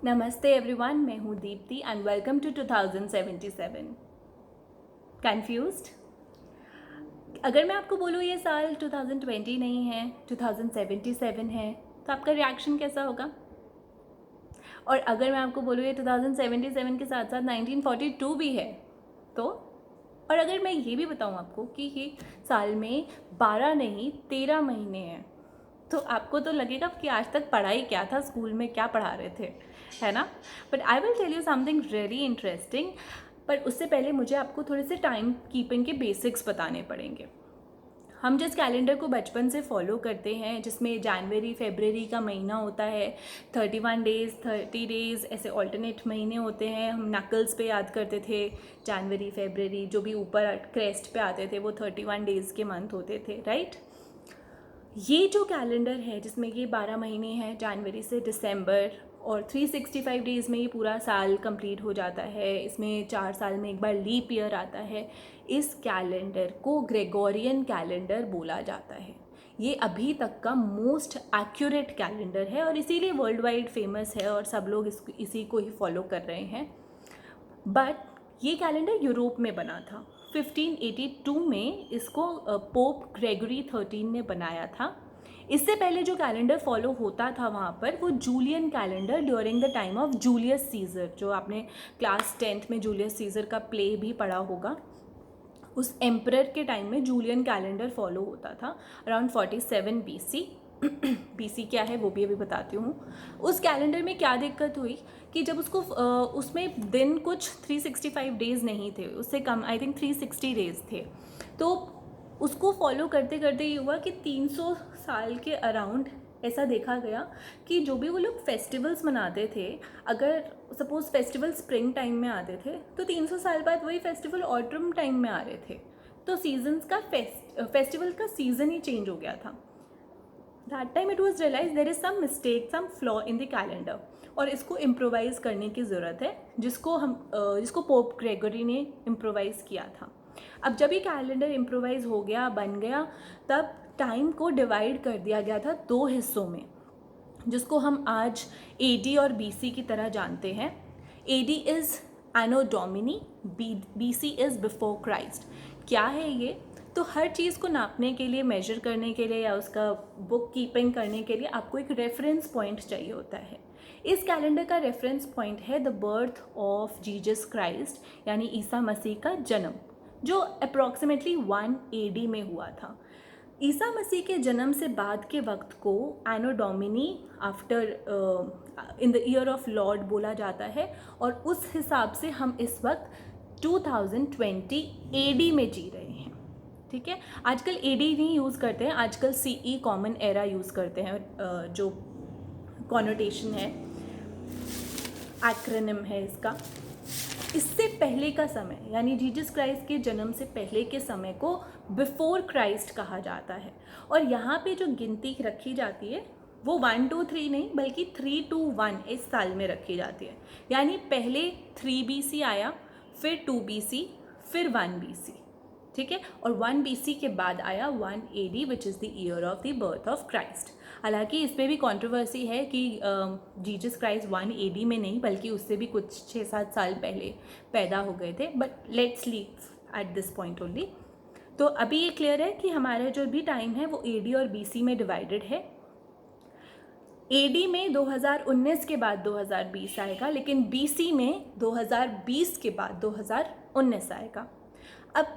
नमस्ते एवरीवन, मैं हूँ Deepti and welcome to 2077। Confused? अगर मैं आपको बोलूँ ये साल 2020 नहीं है, 2077 है, तो आपका रिएक्शन कैसा होगा? और अगर मैं आपको बोलूँ ये 2077 के साथ साथ 1942 भी है तो? और अगर मैं ये भी बताऊँ आपको कि ये साल में 12 नहीं 13 महीने हैं, तो आपको तो लगेगा कि आज तक पढ़ाई क्या था, स्कूल में क्या पढ़ा रहे थे, है ना? But I will tell you something really interesting. पर उससे पहले मुझे आपको थोड़े से टाइम कीपिंग के बेसिक्स बताने पड़ेंगे। हम जिस कैलेंडर को बचपन से फॉलो करते हैं, जिसमें जनवरी फरवरी का महीना होता है, 31 डेज़ 30 डेज़ ऐसे ऑल्टरनेट महीने होते हैं। हम नकल्स पे याद करते थे, जनवरी फरवरी जो भी ऊपर क्रेस्ट पे आते थे वो 31 डेज़ के मंथ होते थे, राइट? ये जो कैलेंडर है जिसमें ये 12 महीने हैं जनवरी से दिसंबर, और 365 डेज़ में ये पूरा साल कंप्लीट हो जाता है। इसमें 4 साल में एक बार लीप ईयर आता है। इस कैलेंडर को ग्रेगोरियन कैलेंडर बोला जाता है। ये अभी तक का मोस्ट एक्यूरेट कैलेंडर है और इसीलिए वर्ल्ड वाइड फेमस है और सब लोग इसी को ही फॉलो कर रहे हैं। बट ये कैलेंडर यूरोप में बना था। 1582 में इसको पोप ग्रेगरी 13 ने बनाया था। इससे पहले जो कैलेंडर फॉलो होता था वहाँ पर वो Julian calendar during the time of Julius Caesar, जो आपने क्लास 10th में जूलियस सीजर का प्ले भी पढ़ा होगा। उस एम्परर के टाइम में जूलियन कैलेंडर फॉलो होता था अराउंड 47 BC। BC क्या है वो भी अभी बताती हूँ। उस कैलेंडर में क्या दिक्कत हुई कि जब उसको उसमें दिन कुछ 365 डेज़ नहीं थे, उससे कम, आई थिंक 360 डेज़ थे। तो उसको फॉलो करते करते ये हुआ कि 300 साल के अराउंड ऐसा देखा गया कि जो भी वो लोग फेस्टिवल्स मनाते थे, अगर सपोज फेस्टिवल स्प्रिंग टाइम में आते थे तो 300 साल बाद वही फेस्टिवल ऑटम टाइम में आ रहे थे। तो सीजन्स का फेस्टिवल का सीज़न ही चेंज हो गया था। That time it was realise there is some mistake, some flaw in the calendar, और इसको इम्प्रोवाइज़ करने की ज़रूरत है, जिसको पोप ग्रेगरी ने इम्प्रोवाइज़ किया था। अब जब ये कैलेंडर इम्प्रोवाइज़ हो गया, बन गया, तब टाइम को डिवाइड कर दिया गया था 2 हिस्सों में, जिसको हम आज AD और BC की तरह जानते हैं। AD is Anno Domini, BC is before Christ. क्या है ये? तो हर चीज़ को नापने के लिए, मेजर करने के लिए या उसका बुक कीपिंग करने के लिए आपको एक रेफरेंस पॉइंट चाहिए होता है। इस कैलेंडर का रेफरेंस पॉइंट है the birth of Jesus Christ, यानी ईसा मसीह का जन्म, जो अप्रॉक्सीमेटली 1 AD में हुआ था। ईसा मसीह के जन्म से बाद के वक्त को anno domini after in the year of Lord बोला जाता है, और उस हिसाब से हम इस वक्त 2020 AD में जी रहे हैं। ठीक है, आजकल AD नहीं यूज़ करते हैं, आजकल CE कॉमन एरा यूज़ करते हैं, जो कॉनोटेशन है, एक्रोनिम है इसका। इससे पहले का समय, यानी जीसस क्राइस्ट के जन्म से पहले के समय को बिफोर क्राइस्ट कहा जाता है। और यहाँ पे जो गिनती रखी जाती है वो 1 2 3 नहीं, बल्कि 3 2 1 इस साल में रखी जाती है। यानी पहले 3 BC आया, फिर 2 BC, फिर 1 BC, ठीक है, और 1 BC के बाद आया 1 AD which is the year of the birth of Christ. हालांकि इस पर भी कंट्रोवर्सी है कि जीसस क्राइस्ट 1 AD में नहीं, बल्कि उससे भी कुछ 6-7 साल पहले पैदा हो गए थे, but let's leave at this point only. तो अभी ये क्लियर है कि हमारा जो भी टाइम है वो AD और BC में डिवाइडेड है। AD में 2019 के बाद 2020 आएगा, लेकिन BC में 2020 के बाद 2019 आएगा। अब,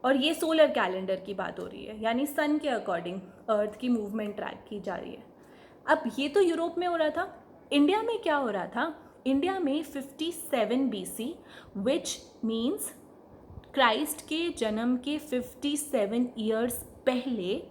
और ये सोलर कैलेंडर की बात हो रही है, यानी सन के अकॉर्डिंग अर्थ की मूवमेंट ट्रैक की जा रही है। अब ये तो यूरोप में हो रहा था। इंडिया में क्या हो रहा था? इंडिया में 57 BC, विच मीन्स क्राइस्ट के जन्म के 57 ईयर्स पहले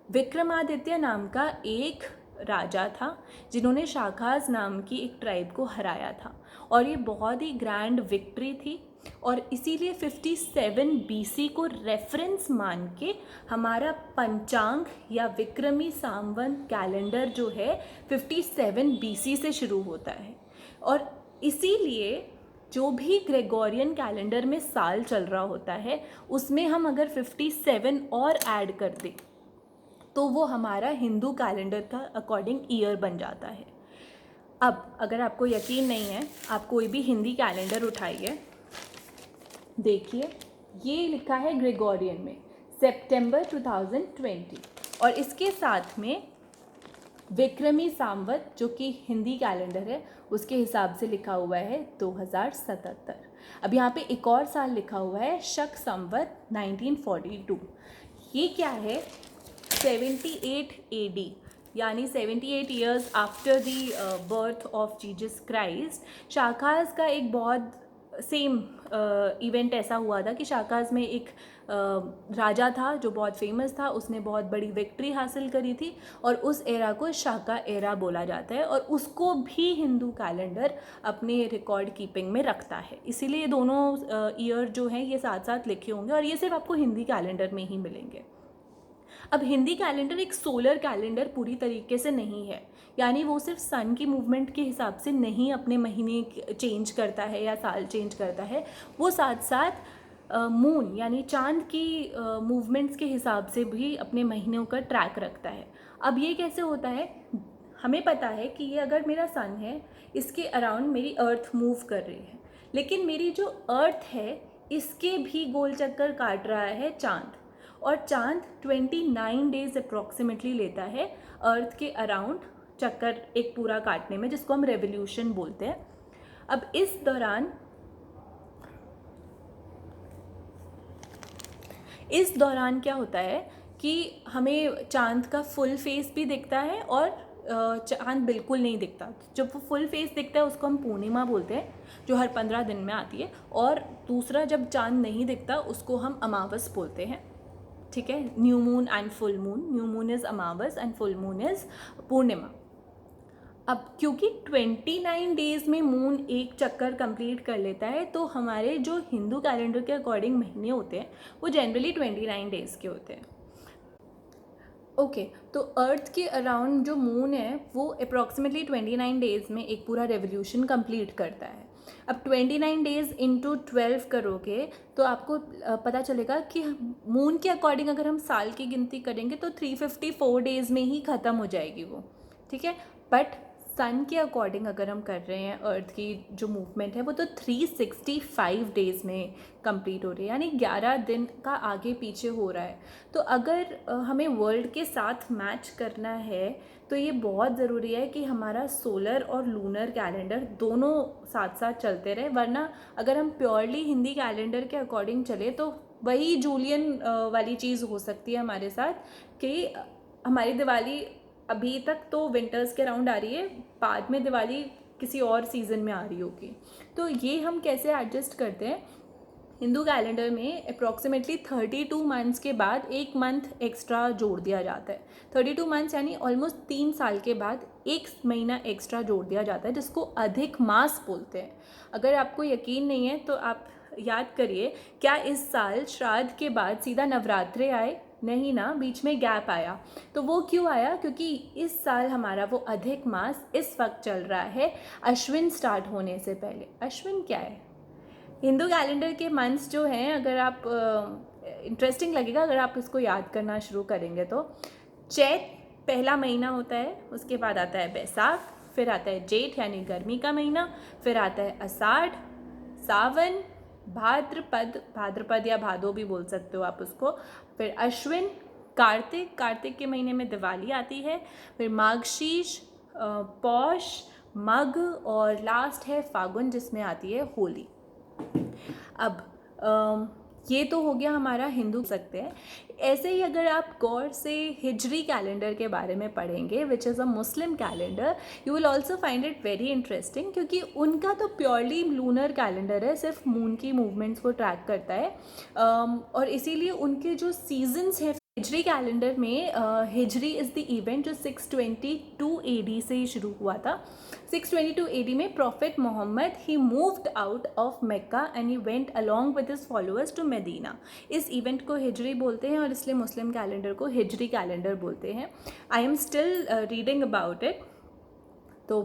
विक्रमादित्य नाम का एक राजा था, जिन्होंने शाकाज नाम की एक ट्राइब को हराया था, और ये बहुत ही ग्रैंड विक्ट्री थी। और इसीलिए 57 BC को रेफरेंस मान के हमारा पंचांग या विक्रमी सांवत कैलेंडर जो है 57 BC से शुरू होता है। और इसीलिए जो भी ग्रेगोरियन कैलेंडर में साल चल रहा होता है, उसमें हम अगर 57 और ऐड कर दें तो वो हमारा हिंदू कैलेंडर का अकॉर्डिंग ईयर बन जाता है। अब अगर आपको यकीन नहीं है, आप कोई भी हिंदी कैलेंडर उठाइए, देखिए ये लिखा है ग्रेगोरियन में सितंबर 2020, और इसके साथ में विक्रमी संवत जो कि हिंदी कैलेंडर है उसके हिसाब से लिखा हुआ है 2077। अब यहाँ पे एक और साल लिखा हुआ है शक संवत 1942। ये क्या है? 78 AD, यानी 78 years after the birth of Jesus Christ. Shakas का एक बहुत सेम इवेंट ऐसा हुआ था कि शाकाज में एक राजा था जो बहुत फेमस था, उसने बहुत बड़ी विक्ट्री हासिल करी थी, और उस एरा को शाका एरा बोला जाता है, और उसको भी हिंदू कैलेंडर अपने रिकॉर्ड कीपिंग में रखता है। इसीलिए ये दोनों ईयर जो हैं ये साथ साथ लिखे होंगे, और ये सिर्फ आपको हिंदी कैलेंडर में ही मिलेंगे। अब हिंदी कैलेंडर एक सोलर कैलेंडर पूरी तरीके से नहीं है, यानी वो सिर्फ सन की मूवमेंट के हिसाब से नहीं अपने महीने चेंज करता है या साल चेंज करता है, वो साथ साथ मून यानी चांद की मूवमेंट्स के हिसाब से भी अपने महीनों का ट्रैक रखता है। अब ये कैसे होता है? हमें पता है कि ये अगर मेरा सन है, इसके अराउंड मेरी अर्थ मूव कर रही है, लेकिन मेरी जो अर्थ है इसके भी गोल चक्कर काट रहा है चांद, और चांद 29 डेज अप्रॉक्सीमेटली लेता है अर्थ के अराउंड चक्कर एक पूरा काटने में, जिसको हम रेवोल्यूशन बोलते हैं। अब इस दौरान क्या होता है कि हमें चांद का फुल फेस भी दिखता है और चांद बिल्कुल नहीं दिखता। जब वो फुल फेस दिखता है उसको हम पूर्णिमा बोलते हैं, जो हर 15 दिन में आती है, और दूसरा जब चांद नहीं दिखता उसको हम अमावस बोलते हैं। ठीक है, new moon and full moon, new moon is Amavas and full moon is पूर्णिमा। अब क्योंकि 29 डेज़ में मून एक चक्कर कंप्लीट कर लेता है, तो हमारे जो हिंदू कैलेंडर के अकॉर्डिंग महीने होते हैं वो जनरली 29 डेज़ के होते हैं। ओके, तो अर्थ के अराउंड जो मून है वो अप्रॉक्सीमेटली 29 डेज़ में एक पूरा रेवोल्यूशन कंप्लीट करता है। अब 29 डेज़ इंटू 12 करोगे तो आपको पता चलेगा कि मून के अकॉर्डिंग अगर हम साल की गिनती करेंगे तो 354 डेज़ में ही ख़त्म हो जाएगी वो। ठीक है, बट सन के अकॉर्डिंग अगर हम कर रहे हैं अर्थ की जो मूवमेंट है वो तो 365 डेज़ में कंप्लीट हो रही है, यानी 11 दिन का आगे पीछे हो रहा है। तो अगर हमें वर्ल्ड के साथ मैच करना है तो ये बहुत ज़रूरी है कि हमारा सोलर और लूनर कैलेंडर दोनों साथ साथ चलते रहे, वरना अगर हम प्योरली हिंदी कैलेंडर के अकॉर्डिंग चले तो वही जूलियन वाली चीज़ हो सकती है हमारे साथ कि हमारी दिवाली अभी तक तो विंटर्स के अराउंड आ रही है, बाद में दिवाली किसी और सीज़न में आ रही होगी। तो ये हम कैसे एडजस्ट करते हैं? हिंदू कैलेंडर में अप्रॉक्सीमेटली 32 मंथ्स के बाद एक मंथ एक्स्ट्रा जोड़ दिया जाता है। 32 मंथ्स यानी ऑलमोस्ट 3 साल के बाद एक महीना एक्स्ट्रा जोड़ दिया जाता है, जिसको अधिक मास बोलते हैं। अगर आपको यकीन नहीं है तो आप याद करिए, क्या इस साल श्राद्ध के बाद सीधा नवरात्रे आए? नहीं ना, बीच में गैप आया। तो वो क्यों आया? क्योंकि इस साल हमारा वो अधिक मास इस वक्त चल रहा है अश्विन स्टार्ट होने से पहले। अश्विन क्या है? हिंदू कैलेंडर के मंथ्स जो हैं, अगर आप इंटरेस्टिंग लगेगा अगर आप इसको याद करना शुरू करेंगे तो चैत पहला महीना होता है, उसके बाद आता है बैसाख, फिर आता है जेठ यानी गर्मी का महीना, फिर आता है आषाढ़, सावन, भाद्रपद या भादो भी बोल सकते हो आप उसको, फिर अश्विन, कार्तिक के महीने में दिवाली आती है, फिर माघशीर्ष, पौष, मघ, और लास्ट है फागुन जिसमें आती है होली। अब ये तो हो गया हमारा हिंदू सकते हैं। ऐसे ही अगर आप गौर से हिजरी कैलेंडर के बारे में पढ़ेंगे, which is a Muslim calendar, you will also find it very interesting, क्योंकि उनका तो प्योरली लूनर कैलेंडर है, सिर्फ मून की मूवमेंट्स को ट्रैक करता है, और इसीलिए उनके जो सीजन्स हैं हिजरी कैलेंडर में, हिजरी इज़ द इवेंट जो 622 AD से ही शुरू हुआ था। 622 AD में prophet Muhammad he moved out of Mecca and he went along with his followers to Medina. इस इवेंट को हिजरी बोलते हैं और इसलिए मुस्लिम कैलेंडर को हिजरी कैलेंडर बोलते हैं। I am still reading about it. तो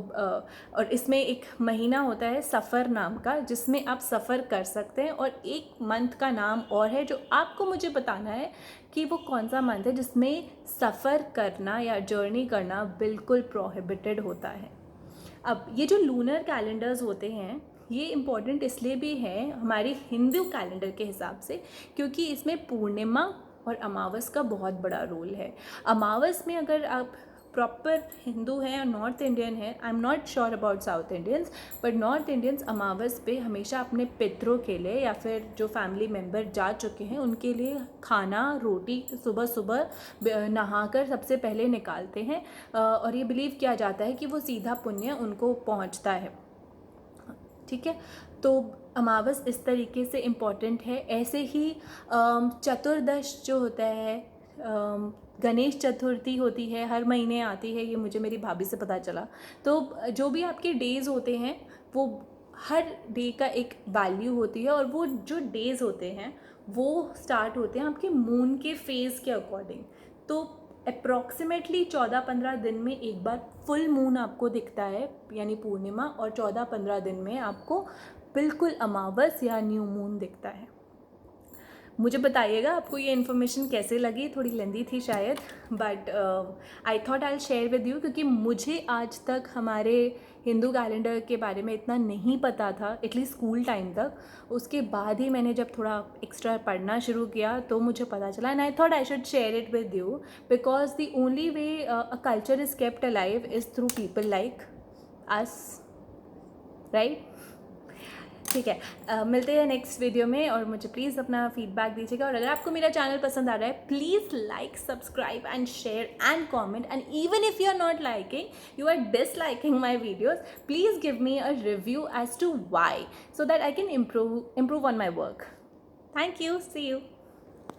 और इसमें एक महीना होता है सफ़र नाम का, जिसमें आप सफ़र कर सकते हैं, और एक मंथ का नाम और है जो आपको मुझे बताना है कि वो कौन सा मंथ है जिसमें सफ़र करना या जर्नी करना बिल्कुल प्रोहिबिटेड होता है। अब ये जो लूनर कैलेंडर्स होते हैं ये इम्पॉर्टेंट इसलिए भी है हमारे हिंदू कैलेंडर के हिसाब से, क्योंकि इसमें पूर्णिमा और अमावस का बहुत बड़ा रोल है। अमावस में अगर आप प्रॉपर हिंदू हैं और नॉर्थ इंडियन हैं, I am not sure about south Indians, but north Indians अमावस पे हमेशा अपने पितरों के लिए या फिर जो फैमिली मेम्बर जा चुके हैं उनके लिए खाना रोटी सुबह सुबह नहाकर सबसे पहले निकालते हैं, और ये बिलीव किया जाता है कि वो सीधा पुण्य उनको पहुंचता है। ठीक है, तो अमावस इस तरीके से इम्पॉर्टेंट है। ऐसे ही चतुर्दश जो होता है, गणेश चतुर्थी होती है, हर महीने आती है, ये मुझे मेरी भाभी से पता चला। तो जो भी आपके डेज़ होते हैं वो हर डे का एक वैल्यू होती है, और वो जो डेज़ होते हैं वो स्टार्ट होते हैं आपके मून के फेज़ के अकॉर्डिंग। तो अप्रॉक्सीमेटली 14-15 दिन में एक बार फुल मून आपको दिखता है यानी पूर्णिमा, और 14-15 दिन में आपको बिल्कुल अमावस या न्यू मून दिखता है। मुझे बताइएगा आपको ये इन्फॉर्मेशन कैसे लगी, थोड़ी लेंदी थी शायद, but I thought I share with you, क्योंकि मुझे आज तक हमारे हिंदू कैलेंडर के बारे में इतना नहीं पता था, एटलीस्ट स्कूल टाइम तक। उसके बाद ही मैंने जब थोड़ा एक्स्ट्रा पढ़ना शुरू किया तो मुझे पता चला, and I thought I should share it with you, because the only way a culture is kept alive is through people like us, right? ठीक है, मिलते हैं नेक्स्ट वीडियो में, और मुझे प्लीज़ अपना फीडबैक दीजिएगा। और अगर आपको मेरा चैनल पसंद आ रहा है, please like, subscribe and share and comment, and even if you are not liking, you are disliking my videos, please give me a review as to why, so that I can improve on my work. Thank you. See you.